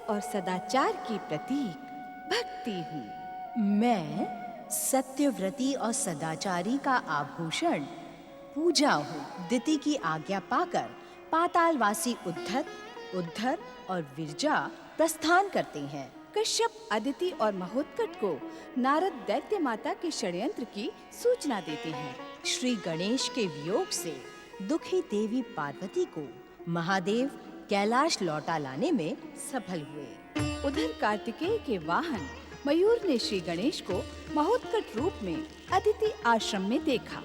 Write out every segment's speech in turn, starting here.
और सदाचार की प्रतीक भक्ति हूँ। मैं सत्यव्रती और सदाचारी का आभूषण पूजा हूँ। दिति की आज्ञा पाकर पातालवासी उद्धर और विरजा प्रस्थान करते हैं। कश्यप, अदिति और महोत्कट को नारद दैत्य माता के षड्यंत्र की सूचना देते हैं। श्री गणेश के वियोग से दुखी देवी पार्वती को महादेव कैलाश लौटा लाने में सफल हुए। उधर कार्तिकेय के वाहन मयूर ने श्री गणेश को महोत्कट रूप में अदिति आश्रम में देखा।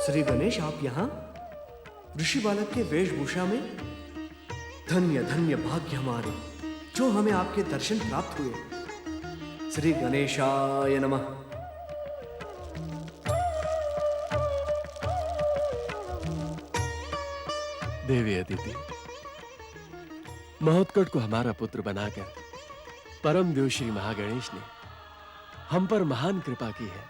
श्री गणेश, आप यहाँ ऋषि बालक के वेशभूषा में? धन्य धन्य भाग्य हमारे जो हमें आपके दर्शन प्राप्त हुए। श्री गणेशाय नमः। देवी अदिति, महोत्कट को हमारा पुत्र बनाकर परम देव श्री महागणेश ने हम पर महान कृपा की है।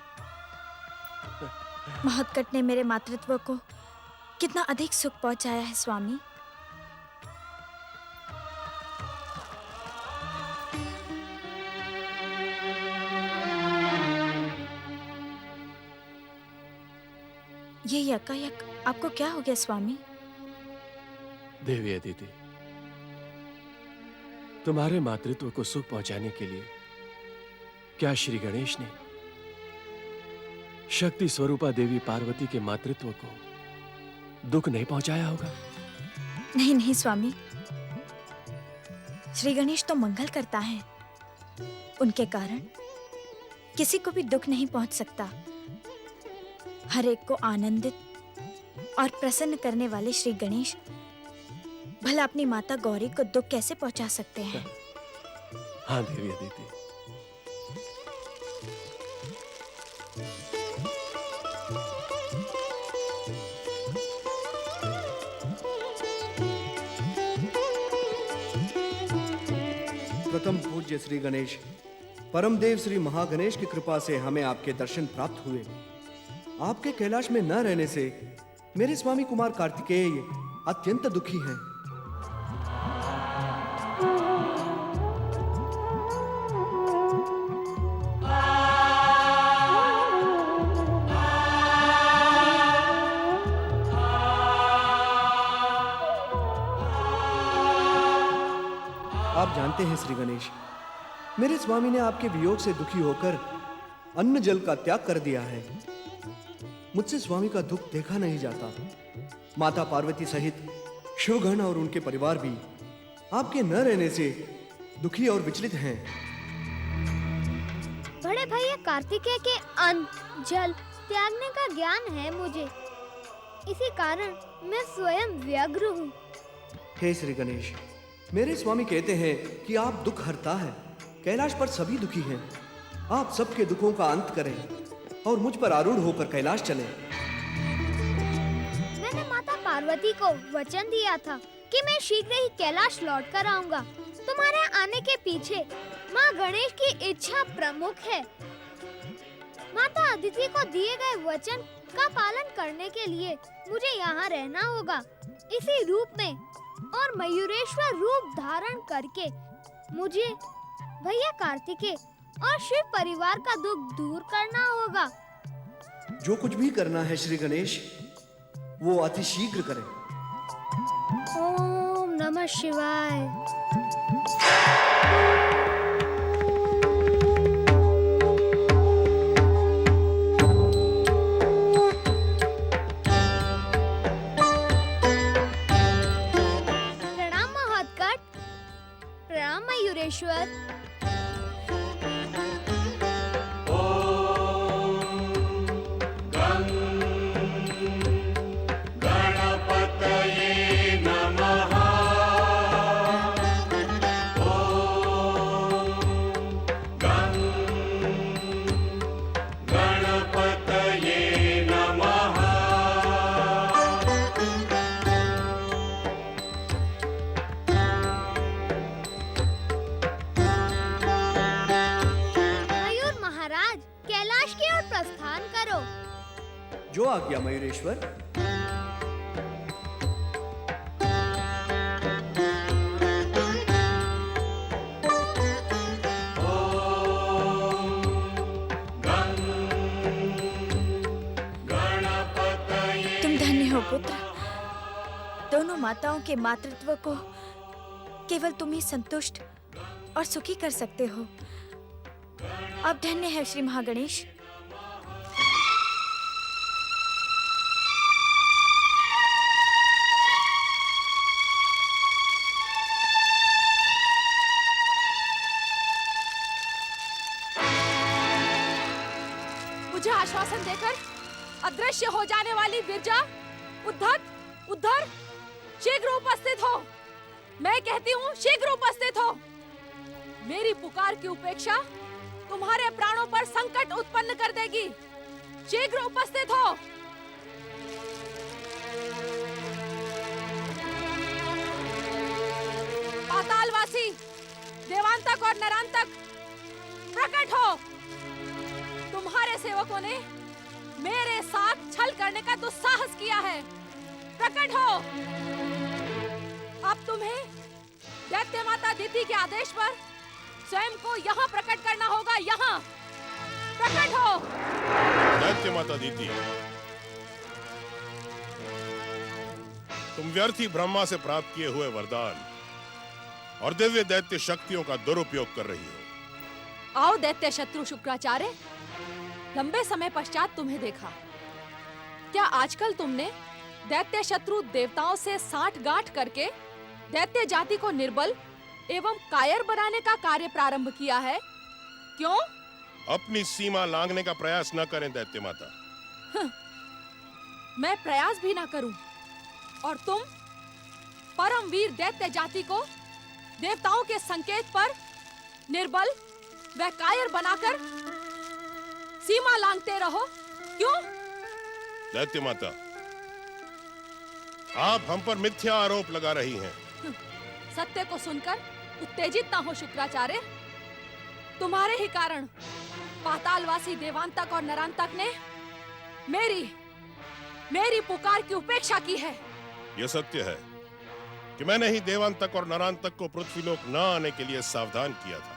महोत्कट ने मेरे मातृत्व को कितना अधिक सुख पहुंचाया है स्वामी। ये यकायक आपको क्या हो गया स्वामी? देवी अदिति, तुम्हारे मातृत्व को सुख पहुंचाने के लिए क्या श्री गणेश ने शक्ति स्वरूपा देवी पार्वती के मातृत्व को दुख नहीं पहुंचाया होगा? नहीं नहीं स्वामी, श्री गणेश तो मंगल करता है। उनके कारण किसी को भी दुख नहीं पहुंच सकता। हर एक को आनंदित और प्रसन्न करने वाले श्री गणेश भला अपनी माता गौरी को दुख कैसे पहुंचा सकते हैं? हाँ देवी अदिति, प्रथम पूज्य श्री गणेश, परम देव श्री महागणेश की कृपा से हमें आपके दर्शन प्राप्त हुए। आपके कैलाश में न रहने से मेरे स्वामी कुमार कार्तिकेय अत्यंत दुखी हैं। आप जानते हैं श्री गणेश, मेरे स्वामी ने आपके वियोग से दुखी होकर अन्न जल का त्याग कर दिया है। मुझसे स्वामी का दुख देखा नहीं जाता। माता पार्वती सहित शिवगण और उनके परिवार भी आपके न रहने से दुखी और विचलित हैं। बड़े भैया कार्तिकेय के अन्न जल त्यागने का ज्ञान है मुझे, इसी कारण मैं स्वयं व्यग्र हूँ। हे श्री गणेश, मेरे स्वामी कहते हैं कि आप दुख हरता है। कैलाश पर सभी दुखी हैं। आप सबके दुखों का अंत करें और मुझ पर आरूढ़ होकर कैलाश चलें। मैंने माता पार्वती को वचन दिया था कि मैं शीघ्र ही कैलाश लौट कर आऊंगा। तुम्हारे आने के पीछे माँ गणेश की इच्छा प्रमुख है। माता अदिति को दिए गए वचन का पालन करने के लिए मुझे यहाँ रहना होगा। इसी रूप में और मयूरेश्वर रूप धारण करके मुझे भैया कार्तिकेय और शिव परिवार का दुख दूर करना होगा। जो कुछ भी करना है श्री गणेश, वो अति शीघ्र करें। ओम नमः शिवाय। प्रणाम महोत्कट, प्रणाम मयूरेश्वर। जो आज्ञा मयूरेश्वर। पुत्र, दोनों माताओं के मातृत्व को केवल तुम ही संतुष्ट और सुखी कर सकते हो। अब धन्य है श्री महागणेश। मुझे आश्वासन देकर अदृश्य हो जाने वाली विरजा, उद्धत, उद्धर, शीघ्र उपस्थित हो। मैं कहती हूँ शीघ्र उपस्थित हो। मेरी पुकार की उपेक्षा तुम्हारे प्राणों पर संकट उत्पन्न कर देगी। शीघ्र उपस्थित हो। पातालवासी, देवांतक और नरांतक, प्रकट हो। तुम्हारे सेवकों ने मेरे साथ छल करने का दुस्साहस किया है। प्रकट हो। अब तुम्हें दैत्य माता दिति के आदेश पर स्वयं को यहाँ प्रकट करना होगा। यहाँ प्रकट हो। दैत्य माता दिति, तुम व्यर्थी ब्रह्मा से प्राप्त किए हुए वरदान और दिव्य दैत्य शक्तियों का दुरुपयोग कर रही हो। आओ दैत्य शत्रु शुक्राचार्य, लंबे समय पश्चात तुम्हें देखा। क्या आजकल तुमने दैत्य शत्रु देवताओं से साठगांठ करके दैत्य जाति को निर्बल एवं कायर बनाने का कार्य प्रारंभ किया है? क्यों? अपनी सीमा लांघने का प्रयास न करें दैत्य माता। मैं प्रयास भी ना करूं और तुम परमवीर दैत्य जाति को देवताओं के संकेत पर निर्बल व कायर बनाकर सीमा लांघते रहो। क्यों? दैत्य माता, आप हम पर मिथ्या आरोप लगा रही हैं। सत्य को सुनकर उत्तेजित ना हो शुक्राचार्य। तुम्हारे ही कारण पातालवासी देवांतक और नरांतक ने मेरी पुकार की उपेक्षा की है। यह सत्य है कि मैंने ही देवांतक और नरांतक को पृथ्वीलोक न आने के लिए सावधान किया था।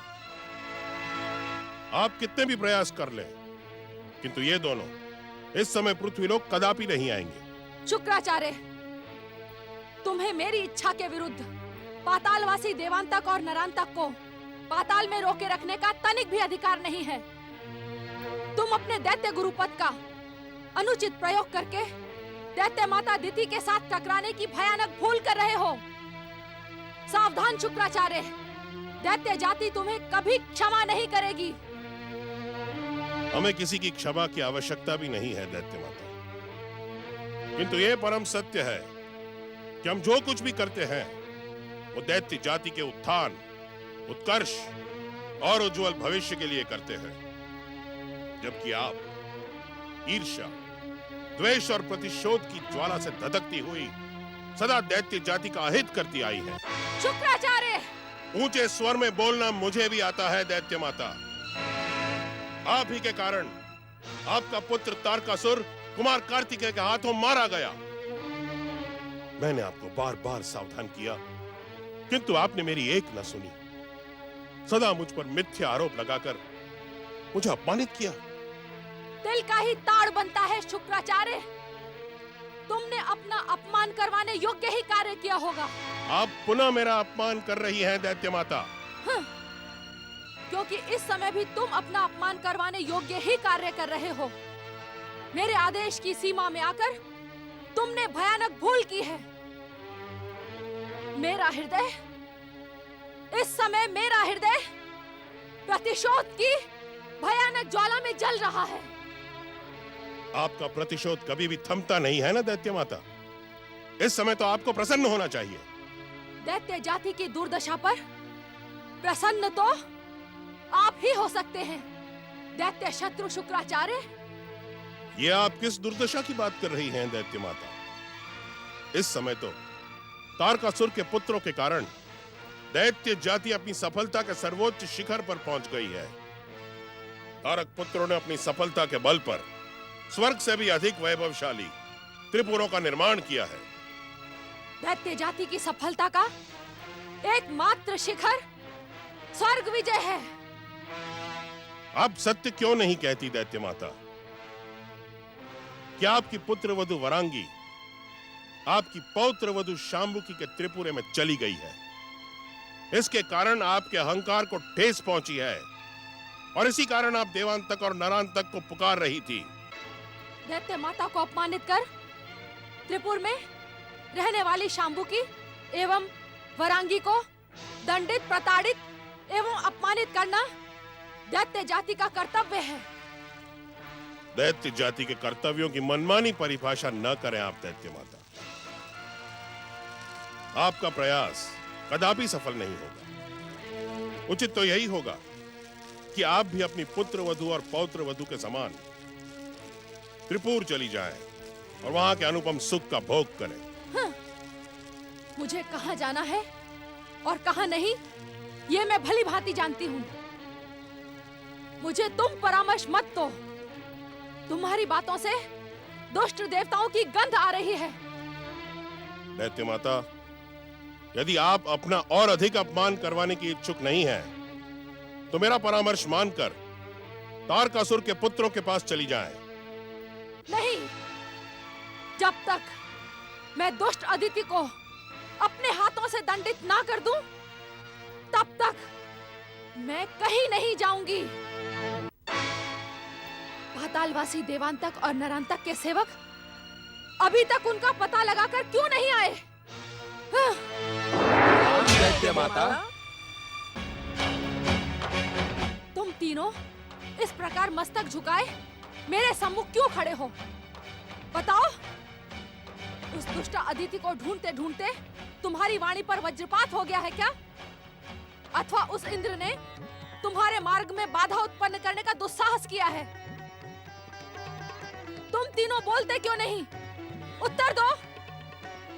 आप कितने भी प्रयास कर लें, किंतु ये दोनों इस समय पृथ्वीलोक कदापि नहीं आएंगे। शुक्राचार्य, तुम्हें मेरी इच्छा के विरुद्ध पातालवासी देवांतक और नरांतक को पाताल में रोके रखने का तनिक भी अधिकार नहीं है। तुम अपने दैत्य गुरुपद का अनुचित प्रयोग करके दैत्य माता दिति के साथ टकराने की भयानक भूल कर रहे हो। सावधान शुक्राचार्य, दैत्य जाति तुम्हें कभी क्षमा नहीं करेगी। हमें किसी की क्षमा की आवश्यकता भी नहीं है दैत्य माता, किंतु यह परम सत्य है कि हम जो कुछ भी करते हैं वो दैत्य जाति के उत्थान, उत्कर्ष और उज्जवल भविष्य के लिए करते हैं, जबकि आप ईर्ष्या, द्वेष और प्रतिशोध की ज्वाला से धधकती हुई सदा दैत्य जाति का अहित करती आई है। शुक्राचार्य, ऊंचे स्वर में बोलना मुझे भी आता है दैत्य माता। आप ही के कारण आपका पुत्र तारकासुर कुमार कार्तिकेय के हाथों मारा गया। मैंने आपको बार बार सावधान किया, किंतु आपने मेरी एक न सुनी। सदा मुझ पर मिथ्या आरोप लगाकर मुझे अपमानित किया। दिल का ही ताड़ बनता है शुक्राचार्य। तुमने अपना अपमान करवाने योग्य ही कार्य किया होगा। आप पुनः मेरा अपमान कर रही हैं दैत्य माता। क्योंकि इस समय भी तुम अपना अपमान करवाने योग्य ही कार्य कर रहे हो। मेरे आदेश की सीमा में आकर तुमने भयानक भूल की है। इस समय मेरा हृदय प्रतिशोध की भयानक ज्वाला में जल रहा है। आपका प्रतिशोध कभी भी थमता नहीं है ना दैत्य माता। इस समय तो आपको प्रसन्न होना चाहिए। दैत्य जाति की दुर्दशा पर प्रसन्न तो आप ही हो सकते हैं दैत्य शत्रु शुक्राचार्य। ये आप किस दुर्दशा की बात कर रही हैं दैत्य माता? इस समय तो तारकासुर के पुत्रों के कारण दैत्य जाति अपनी सफलता के सर्वोच्च शिखर पर पहुंच गई है। तारक पुत्रों ने अपनी सफलता के बल पर स्वर्ग से भी अधिक वैभवशाली त्रिपुरों का निर्माण किया है। दैत्य जाति की सफलता का एकमात्र शिखर स्वर्ग विजय है। आप सत्य क्यों नहीं कहती दैत्य माता? क्या आपकी पुत्र वधु वरांगी आपकी पौत्र वधु शाम्बुकी के त्रिपुरे में चली गई है। इसके कारण आपके अहंकार को ठेस पहुंची है और इसी कारण आप देवांतक और नरांतक को पुकार रही थी। दैत्य माता को अपमानित कर त्रिपुर में रहने वाली शाम्बुकी एवं वरांगी को दंडित, प्रताड़ित एवं अपमानित करना दैत्य जाति का कर्तव्य है। दैत्य जाति के कर्तव्यों की मनमानी परिभाषा न करें आप दैत्य माता। आपका प्रयास कदापि सफल नहीं होगा। उचित तो यही होगा कि आप भी अपनी पुत्र वधु और पौत्र वधु के समान त्रिपुर चली जाएं और वहां के अनुपम सुख का भोग करें। हाँ, मुझे कहां जाना है और कहां नहीं, ये मैं भली भांति जानती हूँ। मुझे तुम परामर्श मत दो। तुम्हारी बातों से दुष्ट देवताओं की गंध आ रही है। दैत्य माता, यदि आप अपना और अधिक अपमान करवाने की इच्छुक नहीं हैं, तो मेरा परामर्श मानकर तारकासुर के पुत्रों के पास चली जाएं। नहीं, जब तक मैं दुष्ट अदिति को अपने हाथों से दंडित ना कर दूं, तब तक मैं कहीं नहीं जाऊंगी। पातालवासी देवांतक और नरांतक के सेवक अभी तक उनका पता लगाकर क्यों नहीं आए? हाँ। दैत्य माता, तुम तीनों इस प्रकार मस्तक झुकाए मेरे सम्मुख क्यों खड़े हो? बताओ, उस दुष्ट अदिति को ढूंढते ढूंढते तुम्हारी वाणी पर वज्रपात हो गया है क्या? अथवा उस इंद्र ने तुम्हारे मार्ग में बाधा उत्पन्न करने का दुस्साहस किया है? तुम तीनों बोलते क्यों नहीं? उत्तर दो।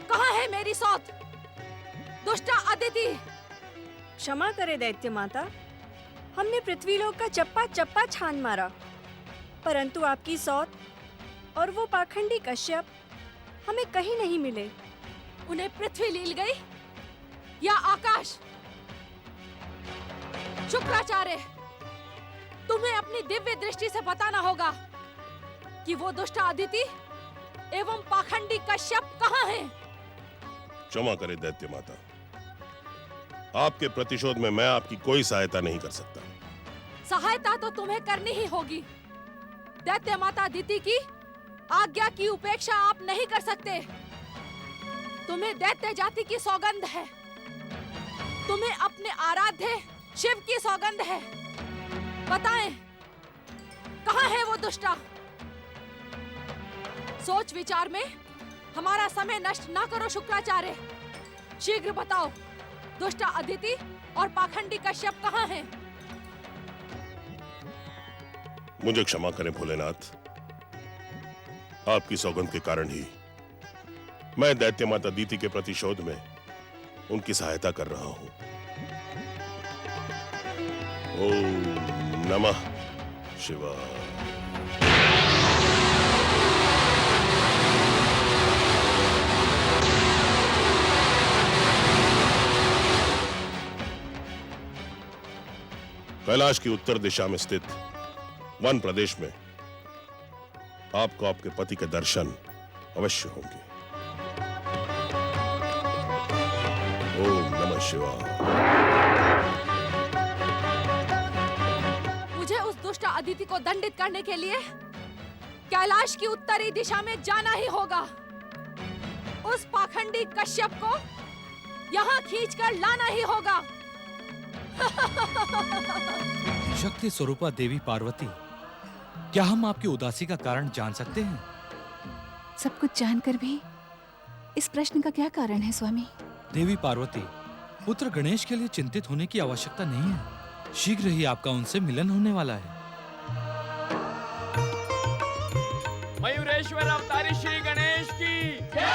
कहाँ है मेरी सौत, दुष्टा अदिति? क्षमा करे दैत्य माता, हमने पृथ्वीलोक का चप्पा चप्पा छान मारा, परंतु आपकी सौत और वो पाखंडी कश्यप हमें कहीं नहीं मिले। उन्हें पृथ्वी लील गई या आकाश? शुक्राचार्य, तुम्हें अपनी दिव्य दृष्टि से बताना होगा कि वो दुष्ट अदिति एवं पाखंडी कश्यप कहाँ हैं? क्षमा करें दैत्य माता, आपके प्रतिशोध में मैं आपकी कोई सहायता नहीं कर सकता। सहायता तो तुम्हें करनी ही होगी। दैत्य माता अदिति की आज्ञा की उपेक्षा आप नहीं कर सकते। तुम्हें दैत्य जाति की सौगंध है, तुम्हें अपने आराध्य शिव की सौगंध है। बताएं, कहाँ है वो दुष्टा? सोच विचार में हमारा समय नष्ट ना करो शुक्राचार्य। शीघ्र बताओ, दुष्टा अदिति और पाखंडी कश्यप कहाँ हैं? मुझे क्षमा करें भोलेनाथ, आपकी सौगंध के कारण ही मैं दैत्य माता अदिति के प्रतिशोध में उनकी सहायता कर रहा हूं। ओम नमः शिवाय। कैलाश की उत्तर दिशा में स्थित वन प्रदेश में आपको आपके पति के दर्शन अवश्य होंगे। ओम नमः शिवाय। मुझे उस दुष्ट अदिति को दंडित करने के लिए कैलाश की उत्तरी दिशा में जाना ही होगा। उस पाखंडी कश्यप को यहाँ खींचकर लाना ही होगा। शक्ति स्वरूपा देवी पार्वती, क्या हम आपकी उदासी का कारण जान सकते हैं? सब कुछ जानकर भी इस प्रश्न का क्या कारण है स्वामी? देवी पार्वती, पुत्र गणेश के लिए चिंतित होने की आवश्यकता नहीं है। शीघ्र ही आपका उनसे मिलन होने वाला है। मयूरेश्वर अवतारी श्री गणेश की जय।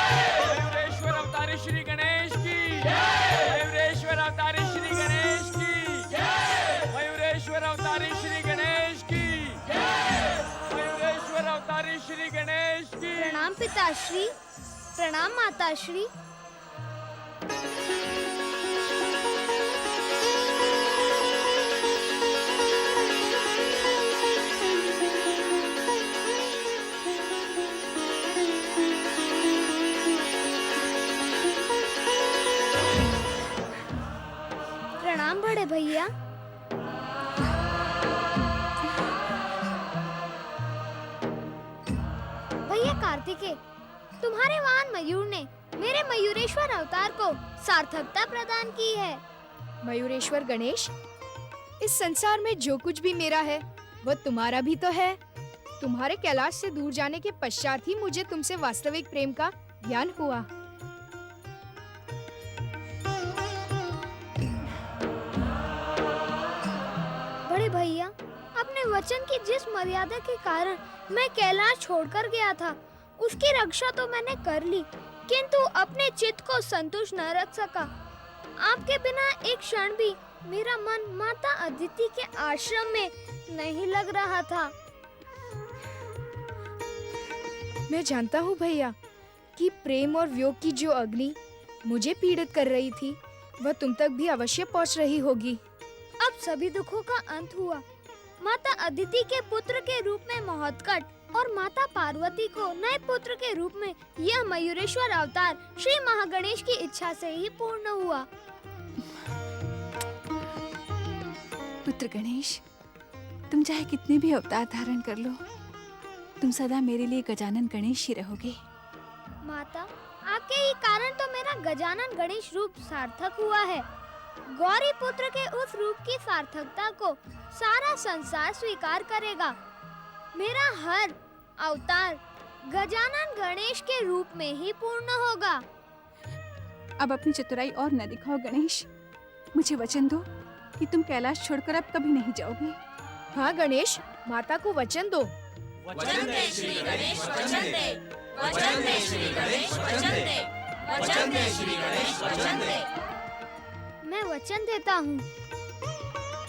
मयूरेश्वर अवतारी श्री गणेश की जय। मयूरेश्वर अवतारी श्री गणेश की जय। मयूरेश्वर अवतारी श्री गणेश की जय। मयूरेश्वर अवतारी श्री गणेश की। प्रणाम पिताश्री, प्रणाम माताश्री। बड़े भैया। भैया कार्तिकेय, तुम्हारे वाहन मयूर ने मेरे मयूरेश्वर अवतार को सार्थकता प्रदान की है। मयूरेश्वर गणेश, इस संसार में जो कुछ भी मेरा है वह तुम्हारा भी तो है। तुम्हारे कैलाश से दूर जाने के पश्चात ही मुझे तुमसे वास्तविक प्रेम का ज्ञान हुआ। बड़े भैया, अपने वचन की जिस मर्यादा के कारण मैं कैलाश छोड़कर गया था, उसकी रक्षा तो मैंने कर ली, किंतु अपने चित्त को संतुष्ट न रख सका। आपके बिना एक क्षण भी मेरा मन माता अदिति के आश्रम में नहीं लग रहा था। मैं जानता हूँ भैया कि प्रेम और वियोग की जो अग्नि मुझे पीड़ित कर रही थी वह तुम तक भी अवश्य पहुँच रही होगी। अब सभी दुखों का अंत हुआ। माता अदिति के पुत्र के रूप में महोत्कट और माता पार्वती को नए पुत्र के रूप में यह मयूरेश्वर अवतार श्री महागणेश की इच्छा से ही पूर्ण हुआ। पुत्र गणेश, तुम चाहे कितने भी अवतार धारण कर लो, तुम सदा मेरे लिए गजानन गणेश ही रहोगे। माता, आपके ही कारण तो मेरा गजानन गणेश रूप सार्थक हुआ है। गौरी पुत्र के उस रूप की सार्थकता को सारा संसार स्वीकार करेगा। मेरा हर अवतार गजानन गणेश के रूप में ही पूर्ण होगा। अब अपनी चतुराई और न दिखाओ गणेश, मुझे वचन दो कि तुम कैलाश छोड़कर अब कभी नहीं जाओगे। हाँ गणेश, माता को वचन दो। वचन दे श्री गणेश, वचन दे। वचन दे श्री गणेश, वचन दे। वचन दे श्री गणेश, वचन दे। मैं वचन देता हूँ।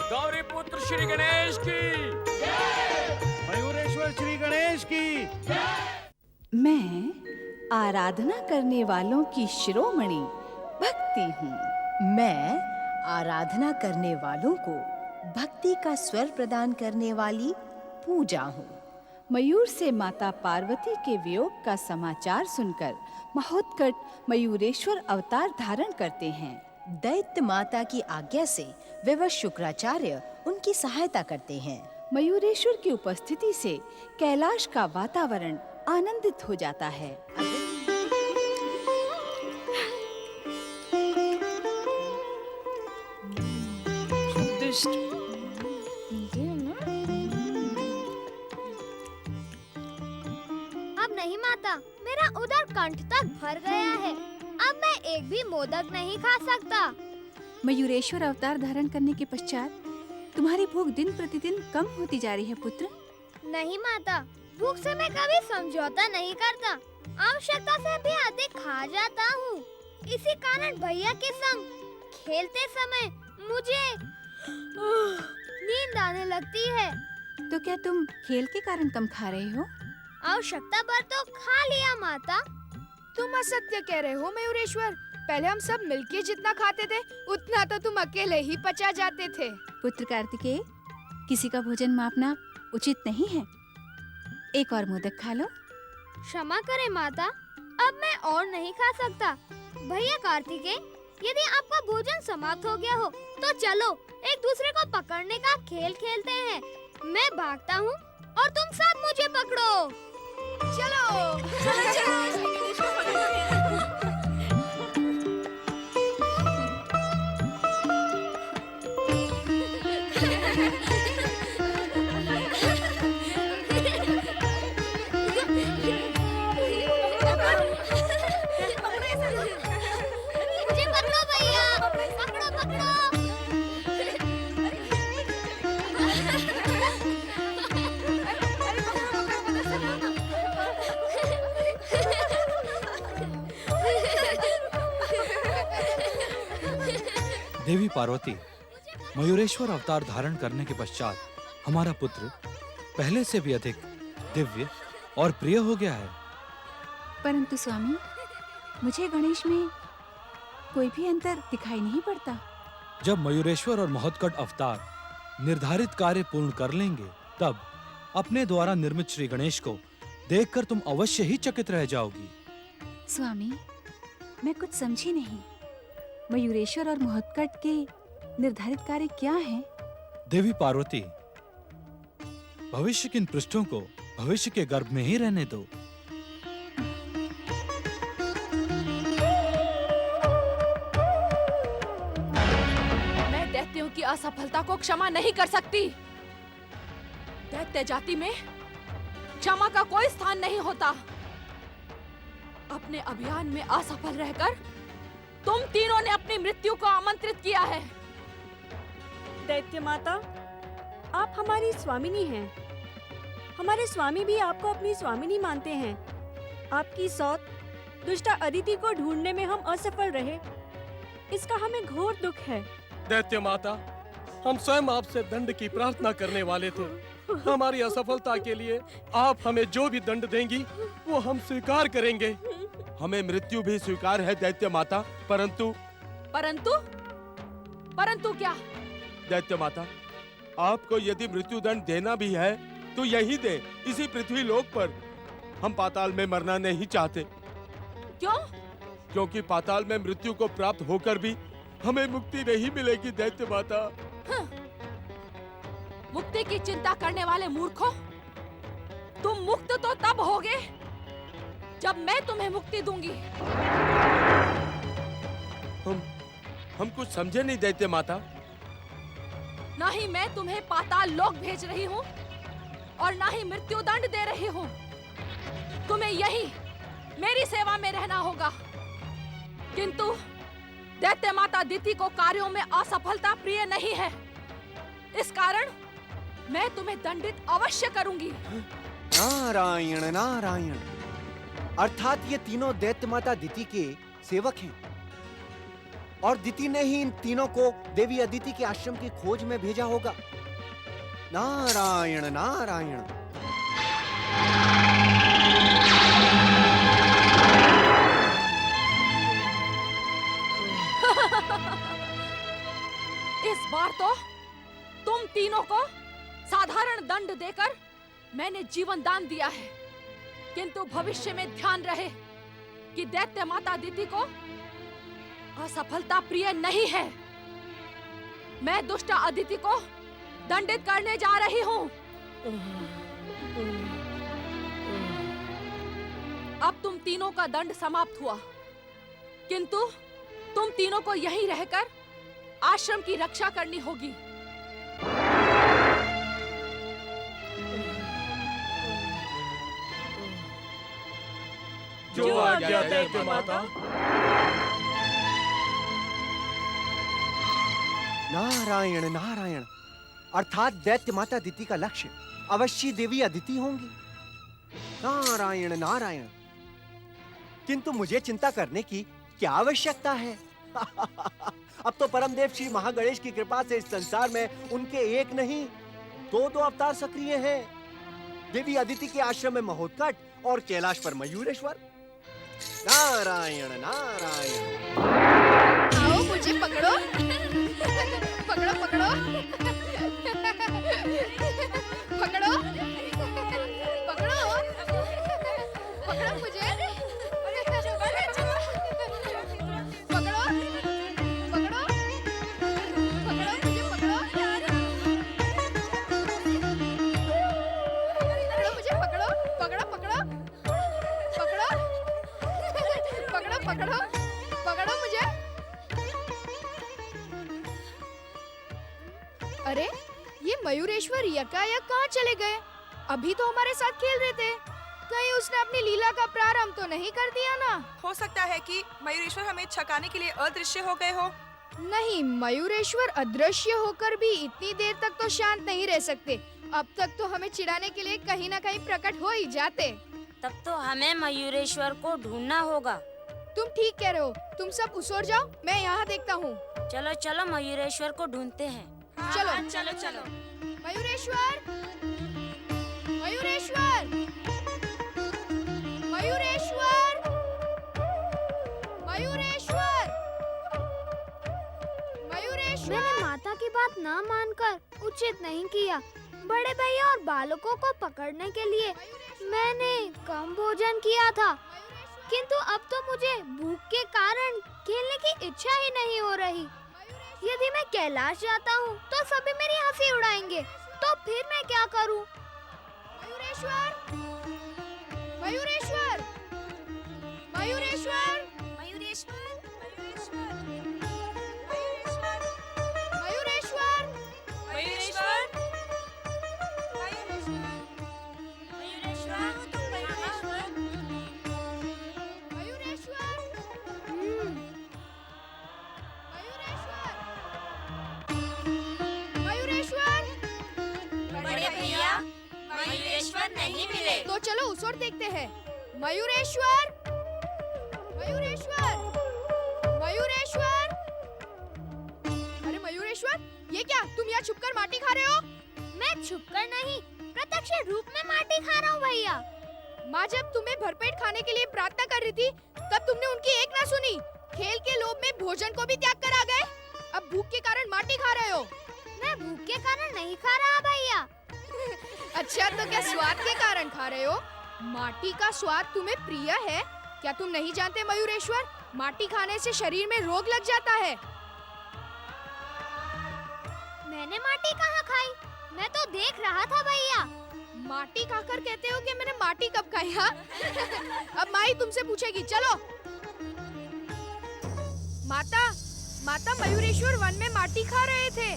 गौरी पुत्र श्री गणेश की जय। मयूरेश्वर श्री गणेश की जय। मैं आराधना करने वालों की शिरोमणि भक्ति हूँ। मैं आराधना करने वालों को भक्ति का स्वर प्रदान करने वाली पूजा हूँ। मयूर से माता पार्वती के वियोग का समाचार सुनकर महोत्कट मयूरेश्वर अवतार धारण करते हैं। दैत्य माता की आज्ञा से विवश शुक्राचार्य उनकी सहायता करते हैं। मयूरेश्वर की उपस्थिति से कैलाश का वातावरण आनंदित हो जाता है। अब नहीं माता, मेरा उदर कंठ तक भर गया है। अब मैं एक भी मोदक नहीं खा सकता। मयूरेश्वर अवतार धारण करने के पश्चात तुम्हारी भूख दिन प्रतिदिन कम होती जा रही है पुत्र। नहीं माता, भूख से मैं कभी समझौता नहीं करता। आवश्यकता से भी अधिक खा जाता हूँ। इसी कारण भैया के संग खेलते समय मुझे नींद आने लगती है। तो क्या तुम खेल के कारण कम खा रहे हो? आवश्यकता पर तो खा लिया माता। तुम असत्य कह रहे हो मयूरेश्वर। पहले हम सब मिलके जितना खाते थे उतना तो तुम अकेले ही पचा जाते थे। पुत्र कार्तिकेय, किसी का भोजन मापना उचित नहीं है। एक और मोदक खा लो। क्षमा करें माता, अब मैं और नहीं खा सकता। भैया कार्तिकेय, यदि आपका भोजन समाप्त हो गया हो तो चलो एक दूसरे को पकड़ने का खेल खेलते हैं। मैं भागता हूँ और तुम सब मुझे पकड़ो। चलो चलो चलो। मुझे पकड़ो भैया, पकड़ो पकड़ो। देवी पार्वती, मयूरेश्वर अवतार धारण करने के पश्चात हमारा पुत्र पहले से भी अधिक दिव्य और प्रिय हो गया है। परंतु स्वामी, मुझे गणेश में कोई भी अंतर दिखाई नहीं पड़ता। जब मयूरेश्वर और महोत्कट अवतार निर्धारित कार्य पूर्ण कर लेंगे, तब अपने द्वारा निर्मित श्री गणेश को देखकर तुम अवश्य ही चकित रह जाओगी। स्वामी, मैं कुछ समझी नहीं। मयूरेश्वर और महोत्कट के निर्धारित कार्य क्या है? देवी पार्वती, भविष्य के इन पृष्ठों को भविष्य के गर्भ में ही रहने दो। मैं दैत्यों की असफलता को क्षमा नहीं कर सकती। दैत्य जाति में क्षमा का कोई स्थान नहीं होता। अपने अभियान में असफल रहकर तुम तीनों ने अपनी मृत्यु को आमंत्रित किया है। दैत्य माता, आप हमारी स्वामिनी हैं। हमारे स्वामी भी आपको अपनी स्वामिनी मानते हैं। आपकी सौत दुष्टा अदिति को ढूंढने में हम असफल रहे, इसका हमें घोर दुख है। दैत्य माता, हम स्वयं आपसे दंड की प्रार्थना करने वाले थे। हमारी असफलता के लिए आप हमें जो भी दंड देंगी वो हम स्वीकार करेंगे। हमें मृत्यु भी स्वीकार है दैत्य माता, परंतु परंतु क्या? दैत्य माता, आपको यदि मृत्यु दंड देना भी है तो यही दे, इसी पृथ्वी लोक पर। हम पाताल में मरना नहीं चाहते। क्यों? क्योंकि पाताल में मृत्यु को प्राप्त होकर भी हमें मुक्ति नहीं मिलेगी दैत्य माता। मुक्ति की चिंता करने वाले मूर्खों, तुम मुक्त तो तब होगे जब मैं तुम्हें मुक्ति दूंगी। हम कुछ समझे नहीं दैत्य माता। ना ही मैं तुम्हें पाताल लोक भेज रही हूँ और ना ही मृत्यु दंड दे रही हूँ। तुम्हें यही मेरी सेवा में रहना होगा। किंतु दैत्य माता दिति को कार्यों में असफलता प्रिय नहीं है। इस कारण मैं तुम्हें दंडित अवश्य करूंगी। नारायण नारायण, अर्थात ये तीनों दैत्य माता दिति के सेवक हैं और दिति ने ही इन तीनों को देवी अदिति के आश्रम की खोज में भेजा होगा। नारायण नारायण। इस बार तो तुम तीनों को साधारण दंड देकर मैंने जीवन दान दिया है, किंतु भविष्य में ध्यान रहे कि दैत्य माता दिति को असफलता प्रिय नहीं है। मैं दुष्ट अदिति को दंडित करने जा रही हूँ। अब तुम तीनों का दंड समाप्त हुआ, किंतु तुम तीनों को यहीं रहकर आश्रम की रक्षा करनी होगी। जो आज्ञा दैत्य माता। नारायण नारायण, अर्थात दैत्य माता दिति का लक्ष्य अवश्य देवी अदिति होंगी। नारायण नारायण, किंतु मुझे चिंता करने की क्या आवश्यकता है? अब तो परमदेव श्री महागणेश की कृपा से इस संसार में उनके एक नहीं दो अवतार सक्रिय हैं। देवी अदिति के आश्रम में महोत्कट और कैलाश पर मयूरेश्वर। नारायण नारायण। आओ मुझे पकड़ो। पकड़ो पकड़ो पकड़ो पकड़ो पकड़ो मुझे। पकड़ो पकड़ो पकड़ो मुझे पकड़ो। पकड़ो मुझे पकड़ो पकड़ो पकड़ो पकड़ो पकड़ो पकड़ो पकड़ो मुझे। अरे ये मयूरेश्वर यकायक कहाँ चले गए? अभी तो हमारे साथ खेल रहे थे। कहीं उसने अपनी लीला का प्रारंभ तो नहीं कर दिया ना? हो सकता है कि मयूरेश्वर हमें छकाने के लिए अदृश्य हो गए हो। नहीं, मयूरेश्वर अदृश्य होकर भी इतनी देर तक तो शांत नहीं रह सकते। अब तक तो हमें चिढ़ाने के लिए कहीं ना कहीं प्रकट हो ही जाते। तब तो हमें मयूरेश्वर को ढूंढना होगा। तुम ठीक कह रहे हो। तुम सब उसोर जाओ, मैं यहाँ देखता हूँ। चलो चलो मयूरेश्वर को ढूंढते हैं। चलो चलो चलो। मयूरेश्वर, मयूरेश्वर, मयूरेश्वर, मयूरेश्वर, मयूरेश्वर। मैंने माता की बात ना मानकर उचित नहीं किया। बड़े भैया और बालकों को पकड़ने के लिए मैंने कम भोजन किया था, किंतु अब तो मुझे भूख के कारण खेलने की इच्छा ही नहीं हो रही। यदि मैं कैलाश जाता हूँ तो सभी मेरी हंसी उड़ाएंगे, तो फिर मैं क्या करूँ? मयूरेश्वर, मयूरेश्वर, मयूरेश्वर, मयूरेश्वर, मयूरेश्वर, मयूरेश्वर, बड़े भैया मयूरेश्वर नहीं मिले। तो चलो उस ओर देखते हैं। मयूरेश्वर, मयूरेश्वर, मयूरेश्वर। अरे मयूरेश्वर, ये क्या तुम यहाँ छुपकर माटी खा रहे हो? मैं छुपकर नहीं, प्रत्यक्ष रूप में माटी खा रहा हूँ भैया। माँ जब तुम्हें भरपेट खाने के लिए प्रार्थना कर रही थी, तब तुमने उनकी एक ना सुनी। खेल के लोभ में भोजन को भी त्याग कर आ गए। अब भूख के कारण माटी खा रहे हो। मैं भूख के कारण नहीं खा रहा भैया। अच्छा, तो क्या स्वाद के कारण खा रहे हो? माटी का स्वाद तुम्हें प्रिय है? क्या तुम नहीं जानते मयूरेश्वर, माटी खाने से शरीर में रोग लग जाता है। मैंने माटी कहाँ खाई? मैं तो देख रहा था भैया। माटी खाकर कहते हो कि मैंने माटी कब खाई? हाँ? अब माई तुमसे पूछेगी, चलो। माता, माता मयूरेश्वर वन में माटी खा रहे थे।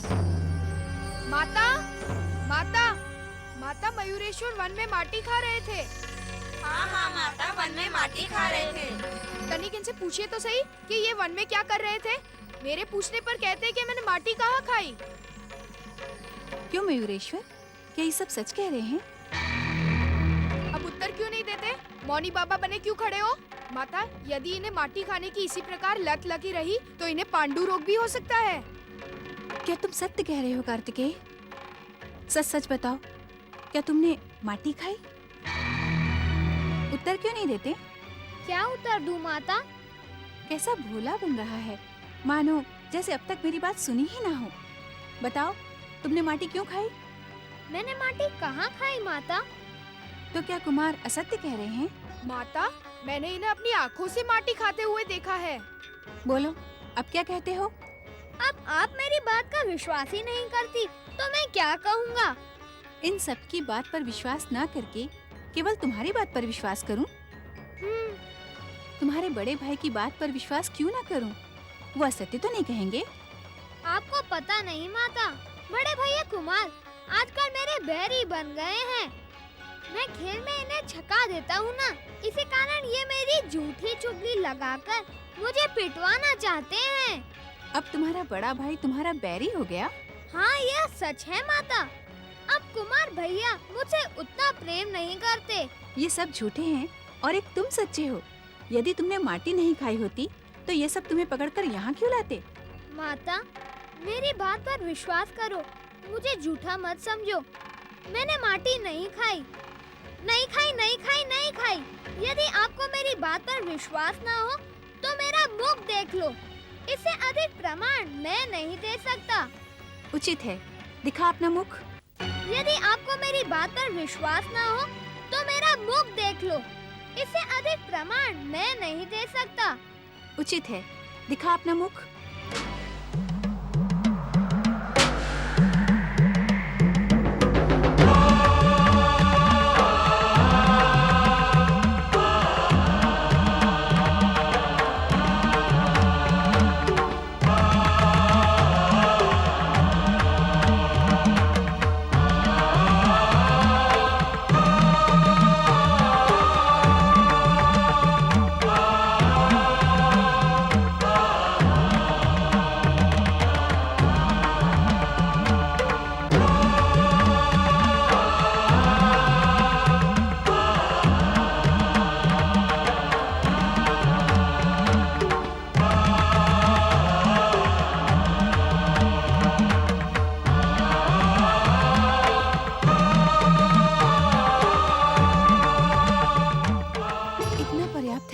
माता, माता, माता मयूरेश्वर वन में माटी खा रहे थे। हाँ हाँ माता, वन में माटी खा रहे थे। तनिक इनसे पूछिए तो सही कि ये वन में क्या कर रहे थे। मेरे पूछने पर कहते हैं कि मैंने माटी कहाँ खाई। क्यों मयूरेश्वर, क्या ये सब सच कह रहे हैं? अब उत्तर क्यों नहीं देते? मौनी बाबा बने क्यों खड़े हो? माता, यदि इन्हें माटी खाने की इसी प्रकार लत लगी रही तो इन्हें पांडु रोग भी हो सकता है। क्या तुम सत्य कह रहे हो कार्तिकेय? सच सच बताओ, क्या तुमने माटी खाई? उत्तर क्यों नहीं देते? क्या उत्तर दूं माता? कैसा भोला बन रहा है, मानो जैसे अब तक मेरी बात सुनी ही ना हो। बताओ, तुमने माटी क्यों खाई? मैंने माटी कहाँ खाई माता? तो क्या कुमार असत्य कह रहे हैं? माता, मैंने इन्हें अपनी आँखों से माटी खाते हुए देखा है। बोलो, अब क्या कहते हो? अब आप मेरी बात का विश्वास ही नहीं करती तो मैं क्या कहूँगा? इन सब की बात पर विश्वास न करके केवल तुम्हारी बात पर विश्वास करूं? तुम्हारे बड़े भाई की बात पर विश्वास क्यों ना करूं? वो असत्य तो नहीं कहेंगे? आपको पता नहीं माता, बड़े भैया कुमार आजकल मेरे बैरी बन गए हैं। मैं खेल में इन्हें छका देता हूँ ना, इसी कारण ये मेरी झूठी चुगली लगाकर मुझे पिटवाना चाहते हैं। अब तुम्हारा बड़ा भाई तुम्हारा बैरी हो गया? हाँ, यह सच है माता। अब कुमार भैया मुझसे उतना प्रेम नहीं करते। ये सब झूठे हैं और एक तुम सच्चे हो। यदि तुमने माटी नहीं खाई होती तो ये सब तुम्हें पकड़कर यहाँ क्यों लाते? माता, मेरी बात पर विश्वास करो, मुझे झूठा मत समझो। मैंने माटी नहीं खाई, नहीं खाई, नहीं खाई, नहीं खाई। यदि आपको मेरी बात पर विश्वास ना हो तो मेरा मुख देख लो, इससे अधिक प्रमाण मैं नहीं दे सकता। उचित है, दिखा अपना मुख। यदि आपको मेरी बात पर विश्वास ना हो तो मेरा मुख देख लो, इससे अधिक प्रमाण मैं नहीं दे सकता। उचित है, दिखा अपना मुख।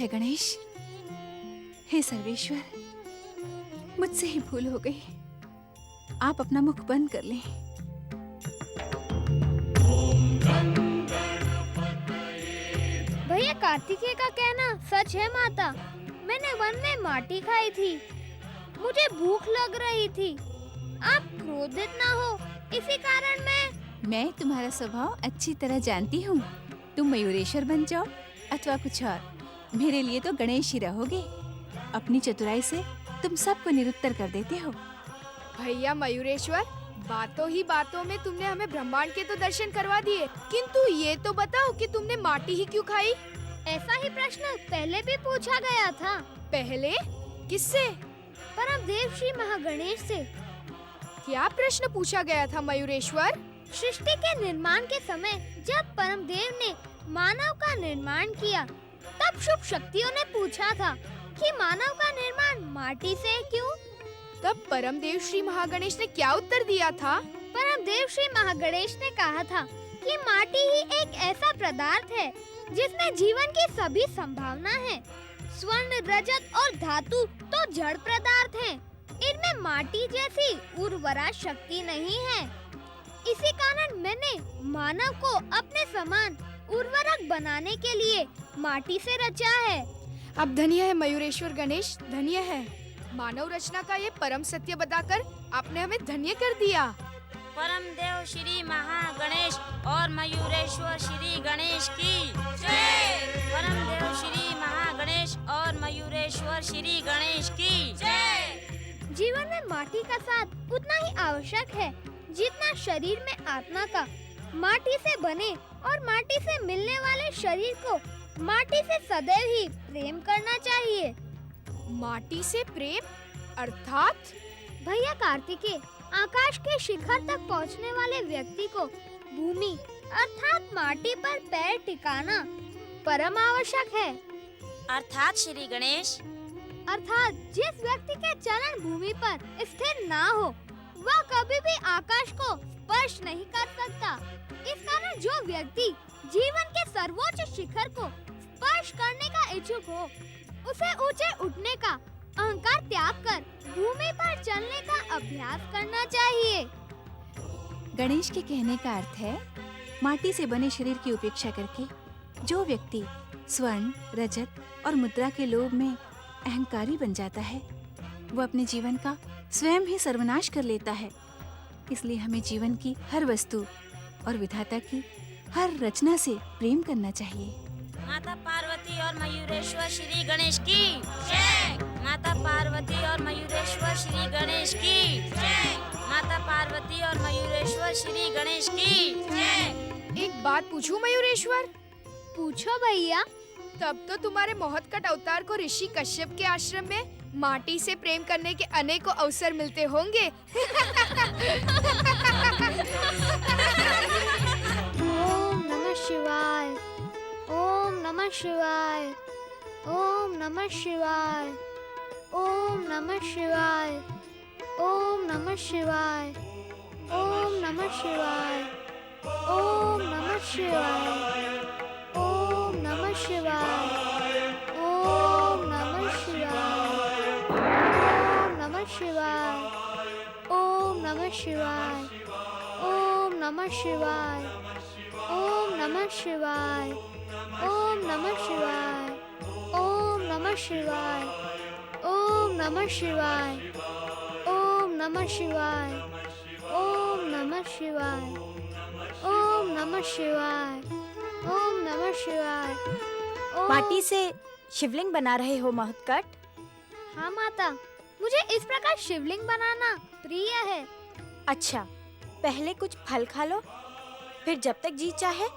गणेश, हे सर्वेश्वर, मुझसे ही भूल हो गई। आप अपना मुख बंद कर लें। भैया कार्तिकेय का कहना सच है माता। मैंने वन में माटी खाई थी, मुझे भूख लग रही थी। आप क्रोधित ना हो, इसी कारण मैं तुम्हारा स्वभाव अच्छी तरह जानती हूँ। तुम मयूरेश्वर बन जाओ अथवा कुछ और, मेरे लिए तो गणेश ही रहोगे। अपनी चतुराई से तुम सबको निरुत्तर कर देते हो। भैया मयूरेश्वर, बातों ही बातों में तुमने हमें ब्रह्मांड के तो दर्शन करवा दिए, किंतु ये तो बताओ कि तुमने माटी ही क्यों खाई? ऐसा ही प्रश्न पहले भी पूछा गया था। पहले? किससे? परमदेव श्री महागणेश से। क्या प्रश्न पूछा गया था मयूरेश्वर? सृष्टि के निर्माण के समय जब परमदेव ने मानव का निर्माण किया, तब शुभ शक्तियों ने पूछा था कि मानव का निर्माण माटी से क्यों? तब परमदेव श्री महागणेश ने क्या उत्तर दिया था? परमदेव श्री महागणेश ने कहा था कि माटी ही एक ऐसा पदार्थ है जिसमें जीवन की सभी संभावना है। स्वर्ण, रजत और धातु तो जड़ पदार्थ हैं। इनमें माटी जैसी उर्वरा शक्ति नहीं है। इसी कारण मैंने मानव को अपने समान उर्वरक बनाने के लिए माटी से रचा है। अब धन्य है मयूरेश्वर गणेश, धन्य है। मानव रचना का ये परम सत्य बताकर आपने हमें धन्य कर दिया। परमदेव श्री महागणेश और मयूरेश्वर श्री गणेश की जय। परमदेव श्री महागणेश और मयूरेश्वर श्री गणेश की जय। जीवन में माटी का साथ उतना ही आवश्यक है जितना शरीर में आत्मा का। माटी से बने और माटी से मिलने वाले शरीर को माटी से सदैव ही प्रेम करना चाहिए। माटी से प्रेम अर्थात? भैया कार्तिकेय, आकाश के शिखर तक पहुंचने वाले व्यक्ति को भूमि अर्थात माटी पर पैर टिकाना परम आवश्यक है। अर्थात श्री गणेश? अर्थात जिस व्यक्ति के चरण भूमि पर स्थिर ना हो, वह कभी भी आकाश को स्पर्श नहीं कर सकता। इस कारण जो व्यक्ति जीवन के सर्वोच्च शिखर को स्पर्श करने का इच्छुक हो, उसे ऊंचे उठने का अहंकार त्याग कर भूमि पर चलने का अभ्यास करना चाहिए। गणेश के कहने का अर्थ है, माटी से बने शरीर की उपेक्षा करके जो व्यक्ति स्वर्ण, रजत और मुद्रा के लोभ में अहंकारी बन जाता है, वो अपने जीवन का स्वयं ही सर्वनाश कर लेता है। इसलिए हमें जीवन की हर वस्तु और विधाता की हर रचना से प्रेम करना चाहिए। माता पार्वती और मयूरेश्वर श्री गणेश की जय। माता पार्वती और मयूरेश्वर श्री गणेश की जय। माता पार्वती और मयूरेश्वर श्री गणेश की जय। एक बात पूछूं मयूरेश्वर? पूछो भैया। तब तो तुम्हारे महोत्कट अवतार को ऋषि कश्यप के आश्रम में माटी से प्रेम करने के अनेकों अवसर मिलते होंगे। ओम नमः शिवाय, ओम नमः शिवाय, ओम नमः शिवाय, ओम नमः शिवाय, ओम नमः शिवाय, ओम नमः शिवाय, ओम नमः शिवाय, ओम नमः शिवाय, ओम नमः शिवाय, ओम नमः शिवाय, ओम नमः शिवाय, ओम नमः शिवाय, ओम नमः शिवाय, ओम नमः शिवाय, ओम नमः शिवाय, ओम नमः शिवाय, ओम नमः शिवाय, ओम नमः शिवाय, ओम नमः शिवाय, ओम नमः शिवाय। माटी से शिवलिंग बना रहे हो महोत्कट? हाँ माता, मुझे इस प्रकार शिवलिंग बनाना प्रिय है। अच्छा, पहले कुछ फल खा लो, फिर जब तक जी चाहे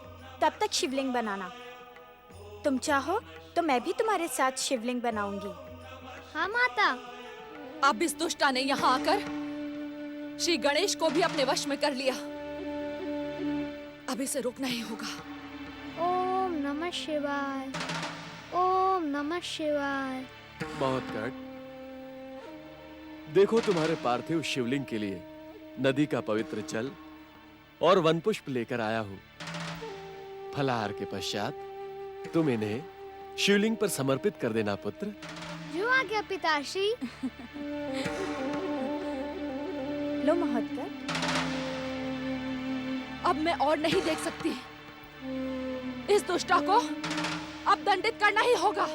तब तक शिवलिंग बनाना। तुम चाहो तो मैं भी तुम्हारे साथ शिवलिंग बनाऊंगी। हाँ माता। अब इस दुष्टा ने यहाँ आकर श्री गणेश को भी अपने वश में कर लिया। अब इसे रोकना ही होगा। ओम नमः शिवाय, ओम नमः शिवाय। महोत्कट, देखो तुम्हारे पार्थिव शिवलिंग के लिए नदी का पवित्र जल और वन पुष्प लेकर आया हूँ। फलाहार के पश्चात तुम इन्हें शिवलिंग पर समर्पित कर देना पुत्र। जो आज्ञा पिताश्री। लो महोत्कट। अब मैं और नहीं देख सकती। इस दुष्टा को अब दंडित करना ही होगा।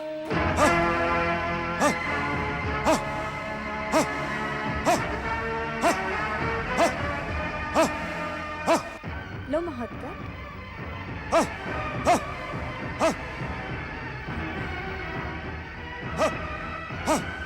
हाँ, हाँ।